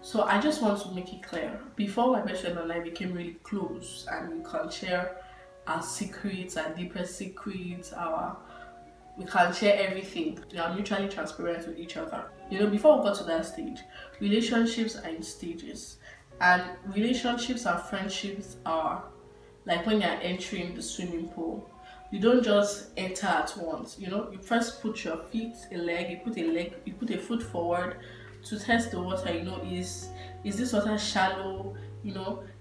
So I just want to make it clear. Before my best friend and I became really close and we can share our secrets, our deepest secrets, our we can share everything. We are mutually transparent with each other. Before we got to that stage, relationships are in stages. And relationships and friendships are like when you're entering the swimming pool. You don't just enter at once. You first put your feet, you put a foot forward to test the water. Is this water shallow?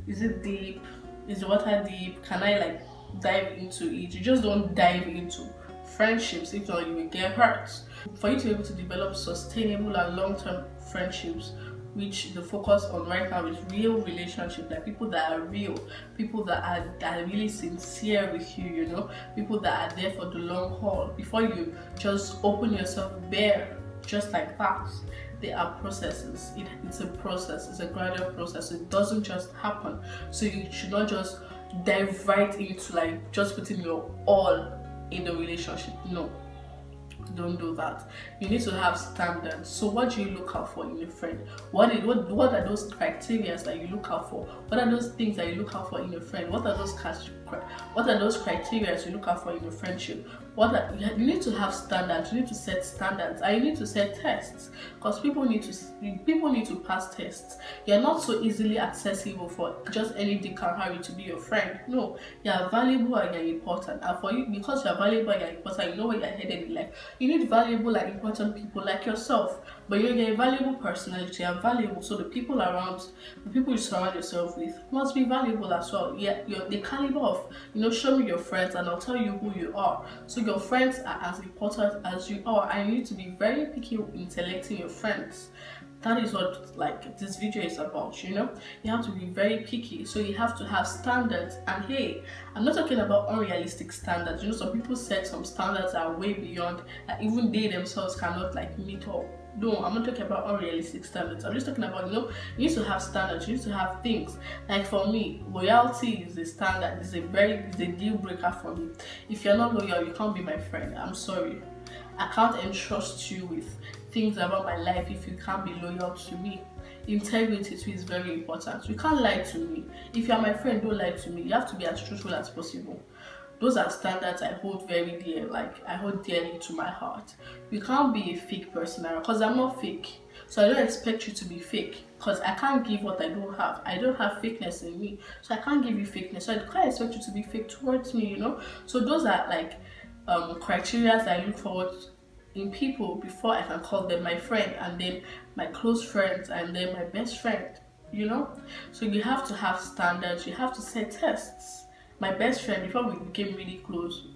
Is it deep? Is the water deep? Can I like dive into it? You just don't dive into friendships, if not you will get hurt. For you to be able to develop sustainable and long-term friendships, which the focus on right now is real relationships, like people that are real, people that are really sincere with you, people that are there for the long haul. Before you just open yourself bare just like that, there are processes. It's a process, it's a gradual process. It doesn't just happen. So you should not just dive right into like just putting your all in the relationship. No, don't do that. You need to have standards. So what do you look out for in a friend? What are those criteria that you look out for? What are those things that you look out for in a friend? What are those criteria you look out for in a friendship? You need to have standards. You need to set standards, and you need to set tests, because people need to pass tests. You're not so easily accessible for just any Dick and Harry to be your friend. No, you're valuable and you're important, and for you, because you're valuable and you're important, you know where you're headed in life. You need valuable and important people like yourself, but you're a valuable personality and valuable, so the people you surround yourself with must be valuable as well. Yeah, you're the caliber of, show me your friends and I'll tell you who you are. So your friends are as important as you are, and you need to be very picky in selecting your friends. That is what like this video is about. You have to be very picky, so you have to have standards. And hey, I'm not talking about unrealistic standards. Some people set some standards that are way beyond that even they themselves cannot like meet up. No, I'm not talking about unrealistic standards. I'm just talking about, you need to have standards, you need to have things. Like for me, loyalty is a standard, it's a deal breaker for me. If you're not loyal, you can't be my friend. I'm sorry. I can't entrust you with things about my life if you can't be loyal to me. Integrity too is very important. You can't lie to me. If you're my friend, don't lie to me. You have to be as truthful as possible. Those are standards I hold very dear, like I hold dearly to my heart. You can't be a fake person, because I'm not fake. So I don't expect you to be fake, because I can't give what I don't have. I don't have fakeness in me, so I can't give you fakeness. So I can't expect you to be fake towards me, So those are like criteria that I look forward in people before I can call them my friend, and then my close friends, and then my best friend, So you have to have standards, you have to set tests. My best friend, before we became really close,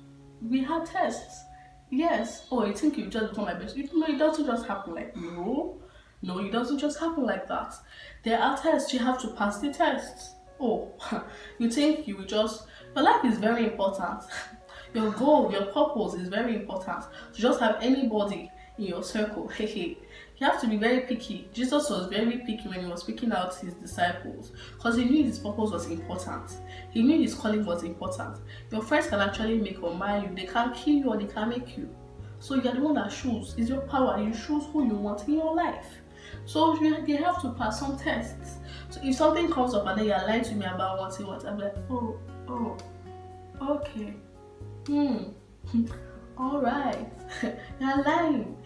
we had tests. Yes. Oh, you think you just become my best? It doesn't just happen like no, it doesn't just happen like that. There are tests. You have to pass the tests. Oh, you think you will just? Your life is very important. Your goal, your purpose is very important. To just have anybody in your circle, hey, you have to be very picky. Jesus was very picky when he was picking out his disciples, because he knew his purpose was important. He knew his calling was important. Your friends can actually make or mar you. They can't kill you or they can make you. So you're the one that chooses. It's your power. You choose who you want in your life. So they have to pass some tests. So if something comes up and then you're lying to me about what, I'm like, oh, okay. All right. You're lying.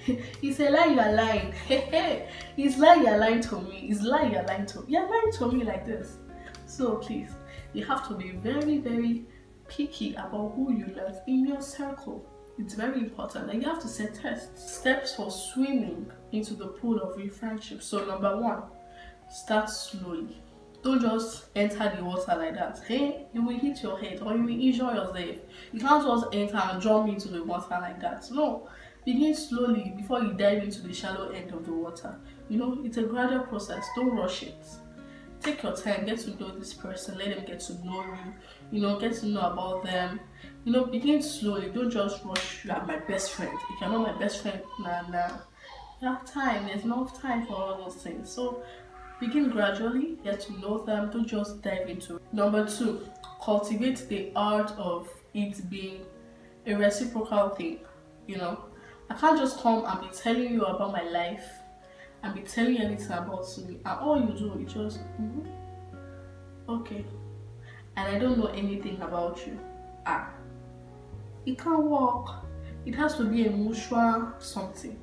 It's a lie, you're lying. It's lie, you're lying to me. It's lie, you're lying to me like this. So please, you have to be very, very picky about who you let in your circle. It's very important, and you have to set tests. Steps for swimming into the pool of real friendship. So number 1, start slowly. Don't just enter the water like that. Hey, you will hit your head or you will injure yourself. You can't just enter and jump into the water like that. No, begin slowly before you dive into the shallow end of the water. It's a gradual process. Don't rush it. Take your time, get to know this person, let them get to know you, get to know about them. Begin slowly. Don't just rush. You are my best friend. If you're not my best friend, nah. You have time. There's enough time for all those things. So begin gradually, get to know them, don't just dive into it. Number 2, cultivate the art of it being a reciprocal thing. I can't just come and be telling you about my life and be telling you anything about me, and all you do is just okay, and I don't know anything about you. It can't work. It has to be a mutual something.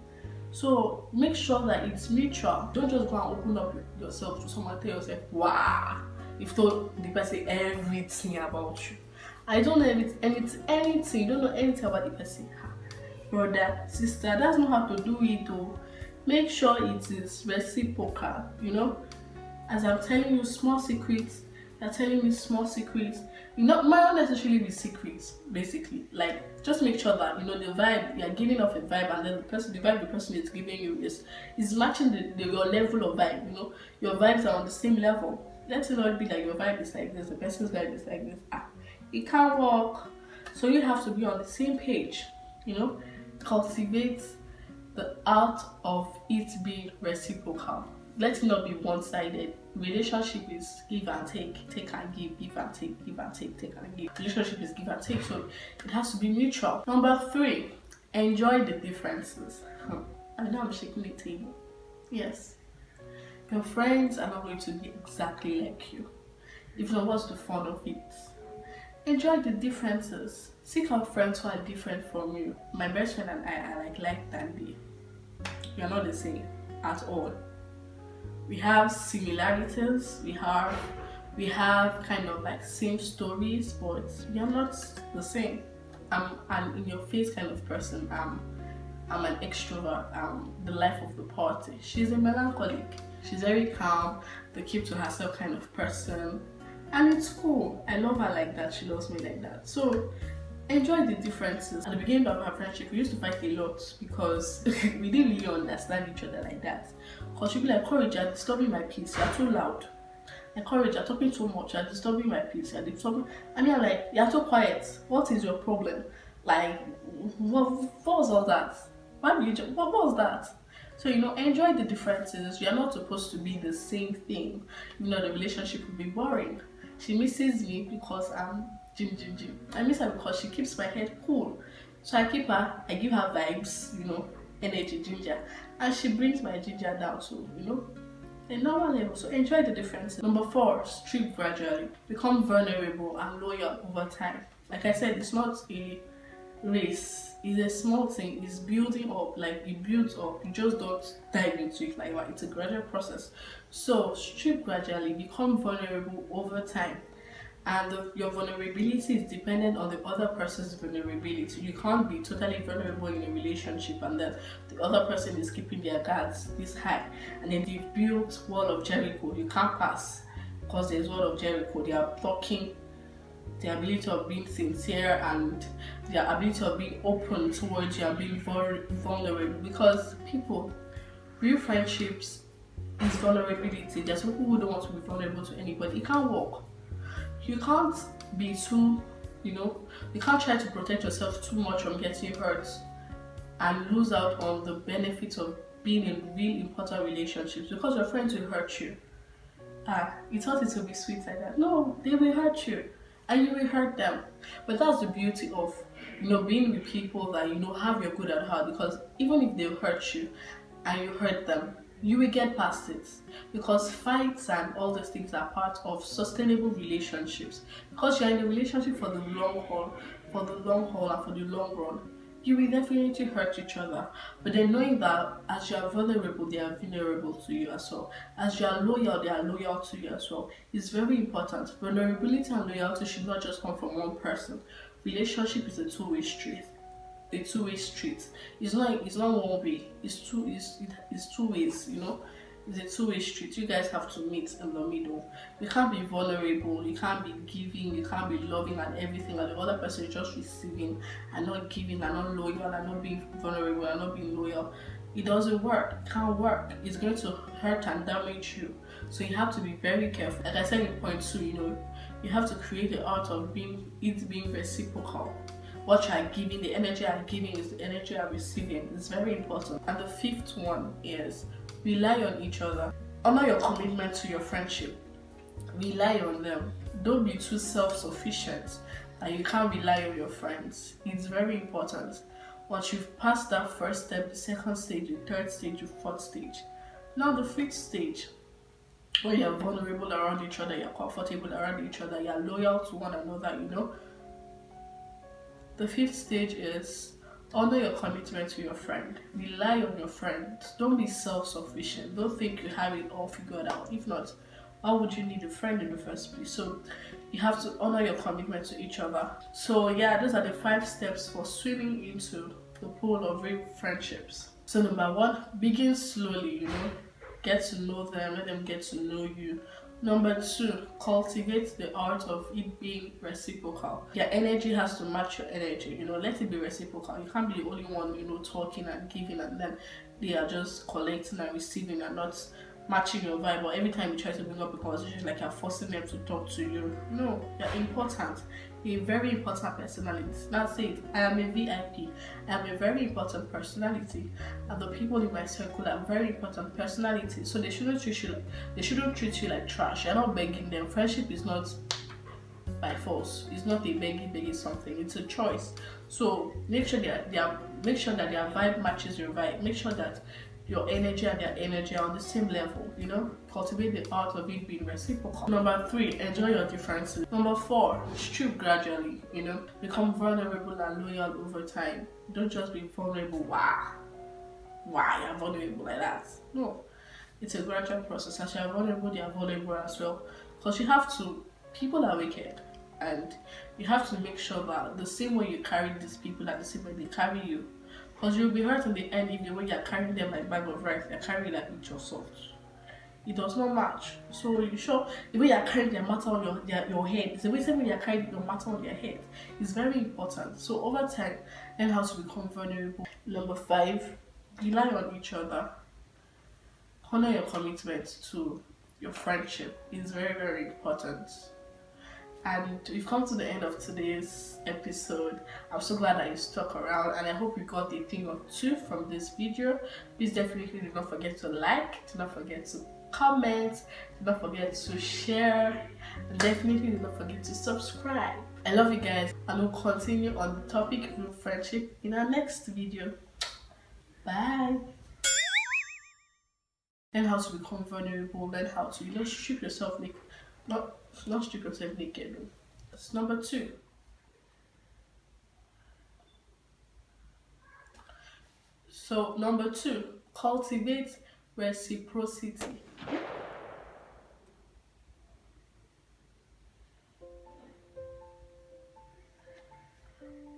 So make sure that it's mutual. Don't just go and open up yourself to someone, tell yourself, wow, you've told the person everything about you. I don't know anything. You don't know anything about the person. Brother, sister, that's not how to do it though. Make sure it is reciprocal, As I'm telling you small secrets, you're telling me small secrets. Might not necessarily be secrets, basically. Like, just make sure that, the vibe, you're giving off a vibe, and then the vibe the person is giving you is matching your level of vibe, Your vibes are on the same level. Let it not be like your vibe is like this, the person's vibe is like this. It can't work. So you have to be on the same page, Cultivate the art of it being reciprocal. Let it not be one-sided. Relationship is give and take and give and take and give. Relationship is give and take, so it has to be mutual. Number 3, enjoy the differences. I know I'm shaking the table. Yes, your friends are not going to be exactly like you. If not, what's the fun of it? Enjoy the differences. Seek out friends who are different from you. My best friend and I are like light and day. We are not the same at all. We have similarities. We have kind of like same stories, but we are not the same. I'm an in-your-face kind of person. I'm an extrovert. I'm the life of the party. She's a melancholic. She's very calm, the keep to herself kind of person. And it's cool. I love her like that. She loves me like that. So enjoy the differences. At the beginning of our friendship, we used to fight a lot because we didn't really understand each other like that. Because she'd be like, Courage, you're disturbing my peace. You're too loud. Like, Courage, you're talking too much. You're disturbing my peace. You're disturbing. I mean, like, you're too quiet. What is your problem? Like, what was all that? Why did you just, what was that? So, enjoy the differences. You're not supposed to be the same thing. The relationship will be boring. She misses me because I'm Jim. I miss her because she keeps my head cool. So I give her vibes, energy, ginger. And she brings my ginger down to, a normal level. So enjoy the differences. Number 4, strip gradually. Become vulnerable and loyal over time. Like I said, it's not a race. It's a small thing. It's building up. Like, it builds up. You just don't dive into it like that. It's a gradual process. So strip gradually. Become vulnerable over time. And your vulnerability is dependent on the other person's vulnerability. You can't be totally vulnerable in a relationship and then the other person is keeping their guards this high. And then they've built wall of Jericho. You can't pass because there's wall of Jericho. They are blocking the ability of being sincere and their ability of being open towards you and being vulnerable. Because real friendships is vulnerability. There's people who don't want to be vulnerable to anybody. It can't work. You can't be too, you can't try to protect yourself too much from getting hurt and lose out on the benefits of being in real important relationships because your friends will hurt you. You thought it would be sweet like that. No, they will hurt you and you will hurt them. But that's the beauty of, being with people that have your good at heart, because even if they hurt you and you hurt them, you will get past it, because fights and all those things are part of sustainable relationships. Because you're in a relationship for the long haul and for the long run, you will definitely hurt each other. But then knowing that as you are vulnerable, they are vulnerable to you as well. As you are loyal, they are loyal to you as well. It's very important. Vulnerability and loyalty should not just come from one person. Relationship is a two-way street. It's not one way. It's two ways, It's a two-way street. You guys have to meet in the middle. You can't be vulnerable, you can't be giving, you can't be loving and everything, and the other person is just receiving and not giving and not loyal and not being vulnerable and not being loyal. It doesn't work. It can't work. It's going to hurt and damage you. So you have to be very careful. Like I said in point 2, you have to create the art of being reciprocal. What you are giving, the energy I'm giving is the energy I'm receiving. It's very important. And the 5th one is rely on each other. Honor your commitment to your friendship. Rely on them. Don't be too self-sufficient that you can't rely on your friends. It's very important. Once you've passed that first step, the second stage, the third stage, the fourth stage, Now the fifth stage, when you're vulnerable around each other, you're comfortable around each other, you're loyal to one another, you know. The fifth stage is honor your commitment to your friend. Rely on your friend. Don't be self-sufficient. Don't think you have it all figured out. If not, why would you need a friend in the first place? So you have to honor your commitment to each other. So yeah, those are the 5 steps for swimming into the pool of real friendships. So number 1, begin slowly, you know. Get to know them, let them get to know you. Number 2, cultivate the art of it being reciprocal. Your energy has to match your energy, you know, let it be reciprocal. You can't be the only one, you know, talking and giving, and then they are just collecting and receiving and not matching your vibe. Or every time you try to bring up a conversation, like you're forcing them to talk to you. No, you're important. You're a very important personality. That's it. I am a VIP. I am a very important personality, and the people in my circle are very important personalities. So they shouldn't treat you like trash. You're not begging them. Friendship is not by force. It's not a begging something. It's a choice. So make sure that their vibe matches your vibe. Make sure that your energy and their energy are on the same level, you know. Cultivate the art of it being reciprocal. Number 3, enjoy your differences. Number 4, strip gradually, you know. Become vulnerable and loyal over time. Don't just be vulnerable. Why you're vulnerable like that? No, it's a gradual process. As you're vulnerable, they are vulnerable as well. Because people are wicked, and you have to make sure that the same way you carry these people are the same way they carry you. Because you'll be hurt in the end if the way you're carrying them like bag of rice, they're carrying like with your salt. It does not match. So you sure the way you're carrying their matter on your head, it's the same way you're carrying your matter on their head. It's very important. So over time, learn how to become vulnerable. Number 5, rely on each other. Honor your commitment to your friendship. It's very, very important. And we've come to the end of today's episode. I'm so glad that you stuck around, and I hope you got a thing or two from this video. Please definitely do not forget to like, do not forget to comment, do not forget to share, and definitely do not forget to subscribe. I love you guys, and we'll continue on the topic of friendship in our next video. Bye. Learn how to become vulnerable, learn how to, you know, strip yourself naked. Not strip yourself naked. That's number 2. So number 2, cultivate reciprocity.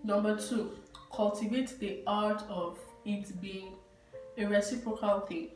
Number 2, cultivate the art of it being a reciprocal thing.